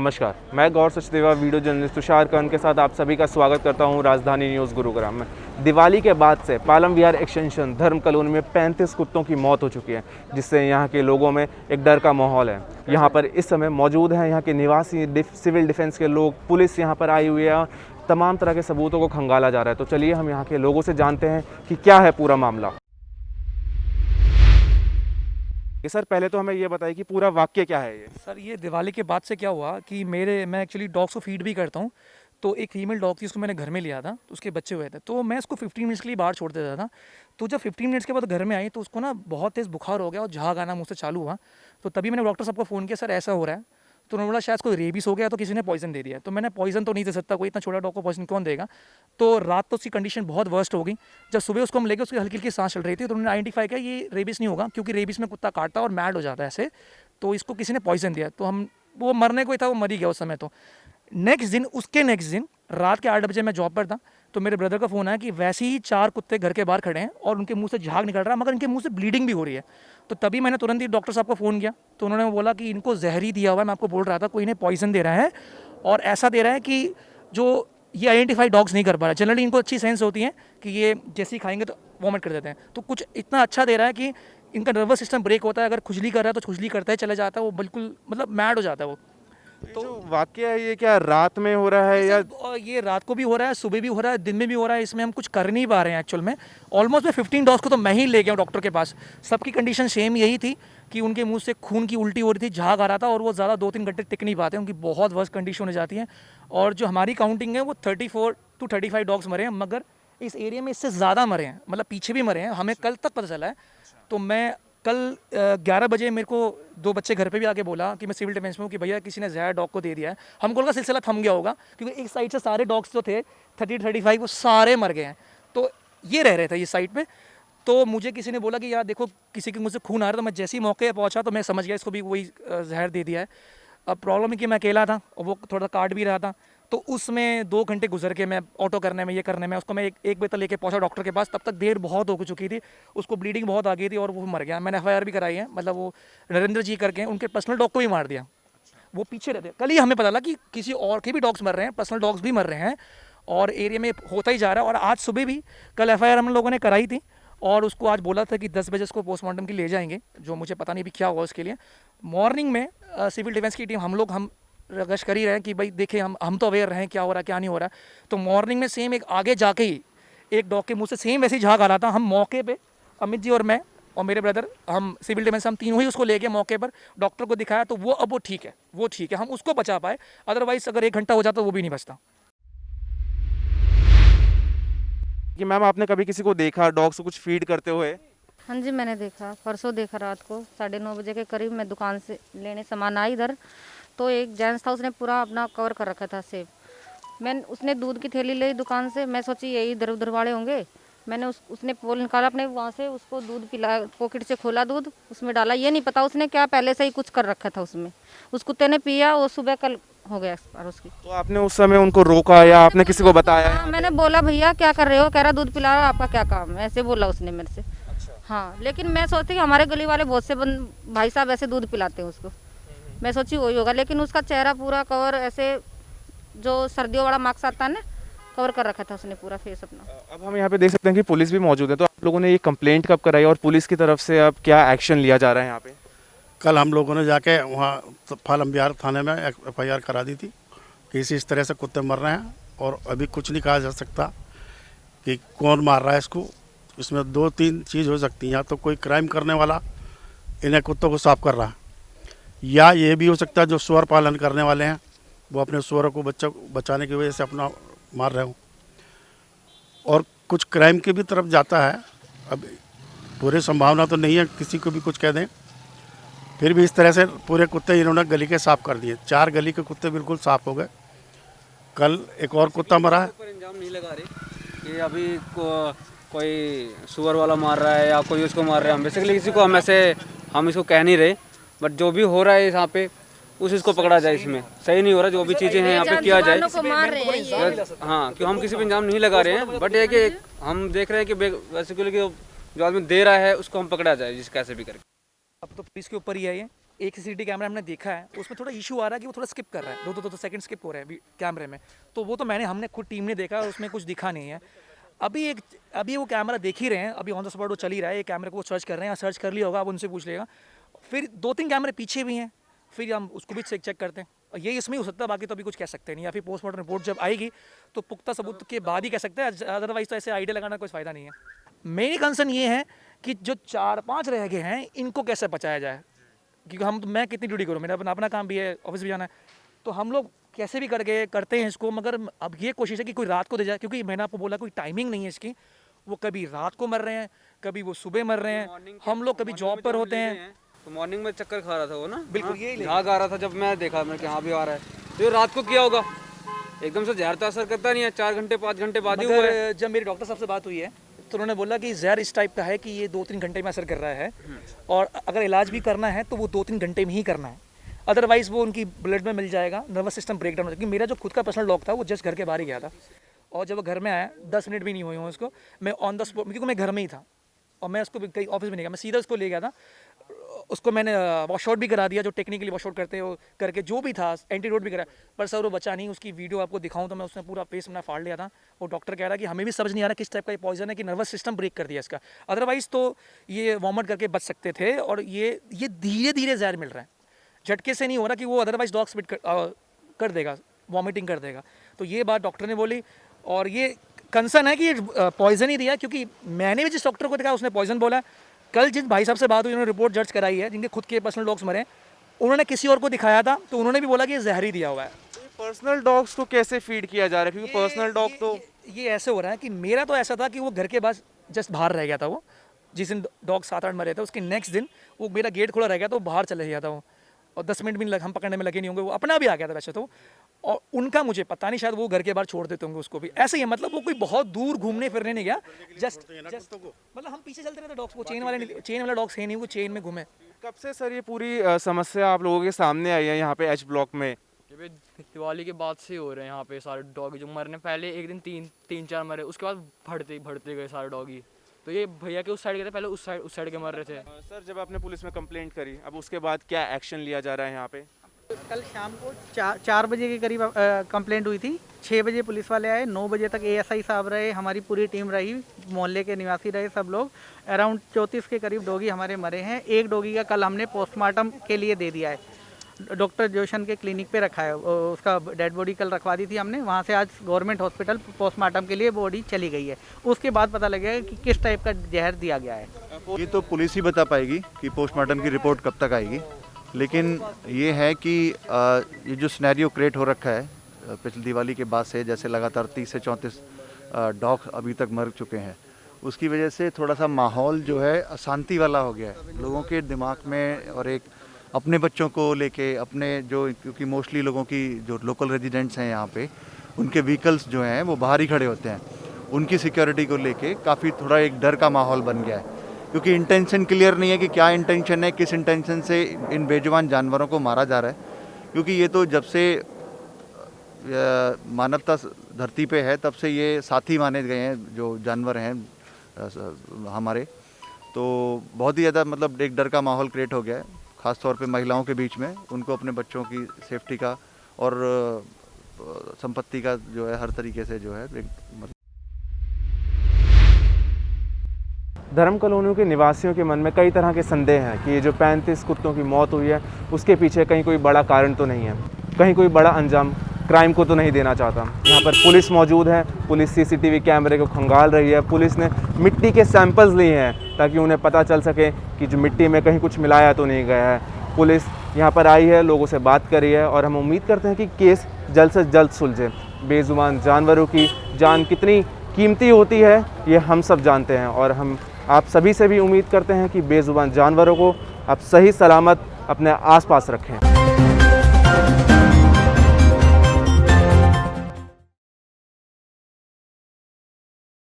नमस्कार, मैं गौर Sachdeva video journalist Tushar कर्ण के साथ आप सभी का स्वागत करता हूं राजधानी न्यूज़ गुरुग्राम में। दिवाली के बाद से पालम विहार एक्सटेंशन धर्म कॉलोनी में 35 कुत्तों की मौत हो चुकी है, जिससे यहां के लोगों में एक डर का माहौल है। यहां पर इस समय मौजूद हैं यहां के निवासी, सिविल डिफेंस के लोग, पुलिस यहां पर आई हुई है और तमाम तरह के सबूतों को खंगाला जा रहा है। तो चलिए हम यहाँ के लोगों से जानते हैं कि क्या है पूरा मामला। सर, पहले तो हमें ये बताइए कि पूरा वाक्य क्या है ये। सर, ये दिवाली के बाद से क्या हुआ कि मैं एक्चुअली डॉग्स को फीड भी करता हूँ। तो एक फीमेल डॉग थी, उसको मैंने घर में लिया था, तो उसके बच्चे हुए थे, तो मैं उसको 15 मिनट्स के लिए बाहर छोड़ देता था। तो जब 15 मिनट्स के बाद घर में आई तो उसको ना बहुत तेज़ बुखार हो गया और झाग आना मुझसे चालू हुआ। तो तभी मैंने डॉक्टर साहब को फ़ोन किया, सर ऐसा हो रहा है। तो उन्होंने बोला शायद कोई रेबीज हो गया, तो किसी ने पॉइजन दे दिया। तो मैंने पॉइजन तो नहीं दे सकता, कोई इतना छोटा डॉग को पॉइजन कौन देगा। तो रात तो उसकी कंडीशन बहुत वर्स्ट हो गई। जब सुबह उसको हम लेके, उसकी हल्की हल्की सांस चल रही थी, तो उन्होंने आइडेंटिफाई किया ये रेबीज नहीं होगा, क्योंकि रेबीज में कुत्ता काटता और मैड हो जाता है ऐसे। तो इसको किसी ने पॉइजन दिया। तो हम, वो मरने को ही था, वो मर ही गया उस समय। तो उसके नेक्स्ट दिन रात के 8 बजे मैं जॉब पर था, तो मेरे ब्रदर का फ़ोन आया कि वैसे ही 4 कुत्ते घर के बाहर खड़े हैं और उनके मुंह से झाग निकल रहा है, मगर इनके मुंह से ब्लीडिंग भी हो रही है। तो तभी मैंने तुरंत ही डॉक्टर साहब को फ़ोन किया, तो उन्होंने बोला कि इनको जहर ही दिया हुआ है। मैं आपको बोल रहा था, कोई इन्हें पॉइजन दे रहा है और ऐसा दे रहा है कि जो ये आइडेंटिफाई डॉग्स नहीं कर पा रहा। जनरली इनको अच्छी सेंस होती है कि ये जैसे ही खाएंगे तो वॉमिट कर देते हैं। तो कुछ इतना अच्छा दे रहा है कि इनका नर्वस सिस्टम ब्रेक होता है। अगर खुजली कर रहा है तो खुजली करता है, चला जाता है, वो बिल्कुल मतलब मैड हो जाता है वो। तो जो वाकया है ये क्या रात में हो रहा है या ये रात को भी हो रहा है, सुबह भी हो रहा है, दिन में भी हो रहा है। इसमें हम कुछ कर नहीं पा रहे हैं एक्चुअल में। ऑलमोस्ट मैं 15 डॉग्स को तो मैं ही ले गया हूँ डॉक्टर के पास। सबकी कंडीशन सेम यही थी कि उनके मुंह से खून की उल्टी हो रही थी, झाग आ रहा था और वो ज़्यादा 2-3 घंटे टिक नहीं पाते, उनकी बहुत वर्स्ट कंडीशन हो जाती है। और जो हमारी काउंटिंग है वो 34 to 35 डॉग्स मरे हैं, मगर इस एरिया में इससे ज़्यादा मरे हैं, मतलब पीछे भी मरे हैं, हमें कल तक पता चला है। तो मैं कल 11 बजे मेरे को 2 बच्चे घर पे भी आके बोला कि मैं सिविल डिफेंस में हूँ कि भैया किसी ने जहर डॉग को दे दिया है। हमको लगा सिलसिला थम गया होगा, क्योंकि एक साइड से सारे डॉग्स जो थे 30-35 वो सारे मर गए हैं। तो ये रह रहे थे इस साइड पे। तो मुझे किसी ने बोला कि यार देखो किसी के मुझसे खून आ रहा था। तो मैं जैसे ही मौके पर पहुँचा तो मैं समझ गया इसको भी वही जहर दे दिया है। अब प्रॉब्लम है कि मैं अकेला था और वो थोड़ा काट भी रहा था। तो उसमें 2 घंटे गुजर के मैं ऑटो करने में, ये करने में, उसको मैं एक बजे तक लेके पहुंचा डॉक्टर के पास। तब तक देर बहुत हो चुकी थी, उसको ब्लीडिंग बहुत आ गई थी और वो मर गया। मैंने FIR भी कराई है, मतलब वो नरेंद्र जी करके उनके पर्सनल डॉग को भी मार दिया। वो पीछे रहते। कल ही हमें पता लगा कि किसी और के भी डॉग्स मर रहे हैं, पर्सनल डॉग्स भी मर रहे हैं और एरिया में होता ही जा रहा है। और आज सुबह भी कल FIR हम लोगों ने कराई थी और उसको आज बोला था कि 10 बजे उसको पोस्टमार्टम के लिए ले जाएंगे, जो मुझे पता नहीं भी क्या हुआ उसके लिए। मॉर्निंग में सिविल डिफेंस की टीम हम गश्त कर ही रहे हैं कि भाई देखें, हम तो अवेयर रहें क्या हो रहा है क्या नहीं हो रहा है। तो मॉर्निंग में सेम एक आगे जाके ही एक डॉग के मुंह से सेम वैसे ही झाग आ रहा था। हम मौके पे, अमित जी और मैं और मेरे ब्रदर, हम सिविल डिफेंस, हम तीनों ही उसको ले गए मौके पर, डॉक्टर को दिखाया। तो वो अब वो ठीक है, हम उसको बचा पाए। अदरवाइज अगर 1 घंटा हो जाता तो वो भी नहीं बचता। कि मैम आपने कभी किसी को देखा डॉग्स को कुछ फीड करते हुए? हाँ जी, मैंने देखा, परसों देखा रात को 9:30 बजे के करीब। मैं दुकान से लेने सामान आई इधर, तो एक जेंट्स था, उसने पूरा अपना कवर कर रखा था सेब। उसने दूध की थैली ली दुकान से, मैं सोची यही इधर उधर वाले होंगे। मैंने उसने पोल निकाला अपने वहाँ से, उसको दूध पिला, पॉकेट से खोला दूध, उसमें डाला। ये नहीं पता उसने क्या पहले से ही कुछ कर रखा था उसमें। उस कुत्ते ने पिया, वो सुबह कल हो गया एक्सपायर उसकी। तो आपने उस समय उनको रोका या आपने किसी को बताया? हाँ, मैंने बोला भैया क्या कर रहे हो, कह रहा दूध पिला रहा, आपका क्या काम है, ऐसे बोला उसने मेरे से। हाँ, लेकिन मैं सोचती कि हमारे गली वाले बहुत से भाई साहब ऐसे दूध पिलाते हैं उसको, मैं सोची वही होगा। लेकिन उसका चेहरा पूरा कवर, ऐसे जो सर्दियों वाला मास्क आता है ना, कवर कर रखा था उसने पूरा फेस अपना। अब हम यहाँ पे देख सकते हैं कि पुलिस भी मौजूद है। तो आप लोगों ने ये कंप्लेंट कब कराई और पुलिस की तरफ से अब क्या एक्शन लिया जा रहा है यहाँ पे? कल हम लोगों ने जाके वहाँ पालम विहार थाने में FIR करा दी थी कि इस तरह से कुत्ते मर रहे हैं। और अभी कुछ नहीं कहा जा सकता कि कौन मार रहा है इसको। इसमें 2-3 चीज़ हो सकती हैं, या तो कोई क्राइम करने वाला इन्हें कुत्तों को साफ कर रहा है, या ये भी हो सकता है जो सूअर पालन करने वाले हैं वो अपने सूअरों को बचाने की वजह से अपना मार रहे हो। और कुछ क्राइम की भी तरफ जाता है। अब पूरी संभावना तो नहीं है किसी को भी कुछ कह दें, फिर भी इस तरह से पूरे कुत्ते इन्होंने गली के साफ़ कर दिए। 4 गली के कुत्ते बिल्कुल साफ़ हो गए। कल एक और कुत्ता मरा है। पर इल्जाम नहीं लगा रहे कि अभी कोई सुअर वाला मार रहा है या कोई उसको मार रहा है। हम बेसिकली किसी को हम इसको कह नहीं रहे, बट जो भी हो रहा है यहाँ पे उस इसको पकड़ा जाए। इसमें सही नहीं हो रहा, जो भी चीज़ें हैं यहाँ पे किया जाए। हाँ, क्यों हम किसी पे इल्जाम नहीं लगा रहे हैं, बट ये कि हम देख रहे हैं कि बेसिकली जो आदमी दे रहा है उसको हम पकड़ा जाए जिस कैसे भी करके। अब तो पुलिस के ऊपर ही है ये, एक CCTV कैमरा हमने देखा है, उसमें थोड़ा इशू आ रहा है कि वो थोड़ा स्किप कर रहा है, दो सेकंड स्किप हो रहे हैं कैमरे में। तो वो तो हमने खुद टीम ने देखा, उसमें कुछ दिखा नहीं है। अभी वो कैमरा देख ही रहे हैं, अभी ऑन द स्पॉट वो चल ही रहा है, ये कैमरे को वो सर्च कर रहे हैं, सर्च कर लिया होगा, आप उनसे पूछ लेगा। फिर 2-3 कैमरे पीछे भी हैं, फिर हम उसको भी चेक करते हैं। और ये इसमें हो सकता है, बाकी तो अभी कुछ कह सकते नहीं, या फिर पोस्टमार्टम रिपोर्ट जब आएगी तो पुख्ता सबूत के बाद ही कह सकते हैं, अदरवाइज तो ऐसे आइडिया लगाना कोई फ़ायदा नहीं है। मेरी कंसर्न ये है कि जो 4-5 रह गए हैं, इनको कैसे बचाया जाए, क्योंकि मैं कितनी ड्यूटी करूँ, मेरा अपना काम भी है, ऑफिस भी जाना है, तो हम लोग कैसे भी करके करते हैं इसको। मगर अब ये कोशिश है कि कोई रात को दे जाए, क्योंकि मैंने आपको बोला कोई टाइमिंग नहीं है इसकी। वो कभी रात को मर रहे हैं, कभी वो सुबह मर रहे हैं, हम लोग कभी जॉब पर होते हैं। तो मॉर्निंग में चक्कर खा रहा था वो ना, बिल्कुल यही झाग आ रहा था, जब मैं देखा मैं कि हाँ भी आ रहा है, तो ये रात को किया होगा। एकदम से जहर तो असर करता नहीं है, 4 घंटे 5 घंटे बाद ही हुआ है। मगर जब मेरे डॉक्टर साहब से बात हुई है तो उन्होंने बोला कि जहर इस टाइप का है कि ये 2-3 घंटे में असर कर रहा है, और अगर इलाज भी करना है तो वो 2-3 घंटे में ही करना है, अदरवाइज वो उनकी ब्लड में मिल जाएगा, नर्वस सिस्टम ब्रेक डाउन हो जाएगा। क्योंकि मेरा जो खुद का पर्सनल डॉग था वो जस्ट घर के बाहर ही गया था, और जब वो घर में आया 10 मिनट भी नहीं हुए उसको, मैं ऑन द स्पॉट, क्योंकि मैं घर में ही था और मैं उसको कहीं ऑफिस में नहीं गया, मैं सीधा उसको ले गया था। उसको मैंने वॉश आउट भी करा दिया, जो टेक्निकली वॉश आउट करते हो करके जो भी था, एंटीडोट भी करा, पर सर वो बचा नहीं। उसकी वीडियो आपको दिखाऊं तो मैं उसने पूरा फेस अपना फाड़ लिया था। वो डॉक्टर कह रहा कि हमें भी समझ नहीं आ रहा किस टाइप का ये पॉइजन है कि नर्वस सिस्टम ब्रेक कर दिया इसका, अदरवाइज तो ये वॉमिट करके बच सकते थे। और ये धीरे धीरे जहर मिल रहा है, झटके से नहीं हो रहा कि वो अदरवाइज डॉग स्पिट कर देगा, वॉमिटिंग कर देगा। तो ये बात डॉक्टर ने बोली, और ये कंसर्न है कि ये पॉइजन ही दिया, क्योंकि मैंने भी जिस डॉक्टर को देखा उसने पॉइजन बोला। कल जिन भाई साहब से बात हुई, उन्होंने रिपोर्ट दर्ज कराई है, जिनके खुद के पर्सनल डॉग्स मरे, उन्होंने किसी और को दिखाया था तो उन्होंने भी बोला कि ये जहर ही दिया हुआ है। पर्सनल डॉग्स को कैसे फीड किया जा रहा है, क्योंकि पर्सनल डॉग तो ये ऐसे हो रहा है कि मेरा तो ऐसा था कि वो घर के पास जस्ट बाहर रह गया था। वो जिस दिन डॉग 7-8 मरे थे, उसके नेक्स्ट दिन वो मेरा गेट खुला रह गया, तो बाहर चले गया था वो, और 10 मिनट भी हम पकड़ने में लगे नहीं होंगे, वो अपना भी आ गया था वैसे तो। और उनका मुझे पता नहीं, शायद वो घर के बाहर छोड़ देते होंगे उसको भी, ऐसे ही है। मतलब वो कोई बहुत दूर घूमने फिरने नहीं गया, जस्ट मतलब हम पीछे चलते रहते डॉग्स को, चेन वाला डॉग्स है नहीं, वो चेन में घूमे। कब से सर ये पूरी समस्या आप लोगों के सामने आई है यहाँ पे एच ब्लॉक में? ये दिवाली के बाद से हो रहे हैं यहाँ पे सारे डॉगी जो मरने, पहले एक दिन 3-4 मरे, उसके बाद बढ़ते गए सारे डॉगी। तो ये भैया के उस साइड गए थे, पहले उस साइड के मर रहे थे। सर जब आपने पुलिस में कंप्लेंट करी, अब उसके बाद क्या एक्शन लिया जा रहा है यहाँ पे? कल शाम को 4 बजे के करीब कंप्लेंट हुई थी। 6 बजे पुलिस वाले आए, 9 बजे तक ASI साहब रहे, हमारी पूरी टीम रही, मोहल्ले के निवासी रहे सब लोग। अराउंड 34 के करीब डॉगी हमारे मरे हैं। एक डॉगी का कल हमने पोस्टमार्टम के लिए दे दिया है, डॉक्टर जोशन के क्लिनिक पे रखा है, उसका डेड बॉडी कल रखवा दी थी हमने। वहाँ से आज गवर्नमेंट हॉस्पिटल पोस्टमार्टम के लिए बॉडी चली गई है। उसके बाद पता लगेगा कि किस टाइप का जहर दिया गया है। ये तो पुलिस ही बता पाएगी कि पोस्टमार्टम की रिपोर्ट कब तक आएगी, लेकिन ये है कि ये जो सिनेरियो क्रिएट हो रखा है पिछली दिवाली के बाद से, जैसे लगातार 30 से 34 डॉग अभी तक मर चुके हैं, उसकी वजह से थोड़ा सा माहौल जो है अशांति वाला हो गया है लोगों के दिमाग में। और एक अपने बच्चों को लेके, अपने जो, क्योंकि मोस्टली लोगों की जो लोकल रेजिडेंट्स हैं यहाँ पे, उनके व्हीकल्स जो हैं वो बाहर ही खड़े होते हैं, उनकी सिक्योरिटी को लेके काफ़ी थोड़ा एक डर का माहौल बन गया है। क्योंकि इंटेंशन क्लियर नहीं है कि क्या इंटेंशन है, किस इंटेंशन से इन बेजुबान जानवरों को मारा जा रहा है। क्योंकि ये तो जब से मानवता धरती पे है तब से ये साथी माने गए हैं जो जानवर हैं हमारे। तो बहुत ही ज़्यादा मतलब एक डर का माहौल क्रिएट हो गया है, ख़ास तौर पे महिलाओं के बीच में। उनको अपने बच्चों की सेफ्टी का और संपत्ति का जो है हर तरीके से जो है धर्म कॉलोनियों के निवासियों के मन में कई तरह के संदेह हैं कि ये जो 35 कुत्तों की मौत हुई है उसके पीछे कहीं कोई बड़ा कारण तो नहीं है, कहीं कोई बड़ा अंजाम क्राइम को तो नहीं देना चाहता। यहाँ पर पुलिस मौजूद है, पुलिस CCTV कैमरे को खंगाल रही है, पुलिस ने मिट्टी के सैंपल्स लिए हैं ताकि उन्हें पता चल सके कि जो मिट्टी में कहीं कुछ मिलाया तो नहीं गया है। पुलिस यहाँ पर आई है, लोगों से बात कर रही है, और हम उम्मीद करते हैं कि केस जल्द से जल्द सुलझे। बेजुबान जानवरों की जान कितनी कीमती होती है ये हम सब जानते हैं, और हम आप सभी से भी उम्मीद करते हैं कि बेजुबान जानवरों को आप सही सलामत अपने आसपास रखें।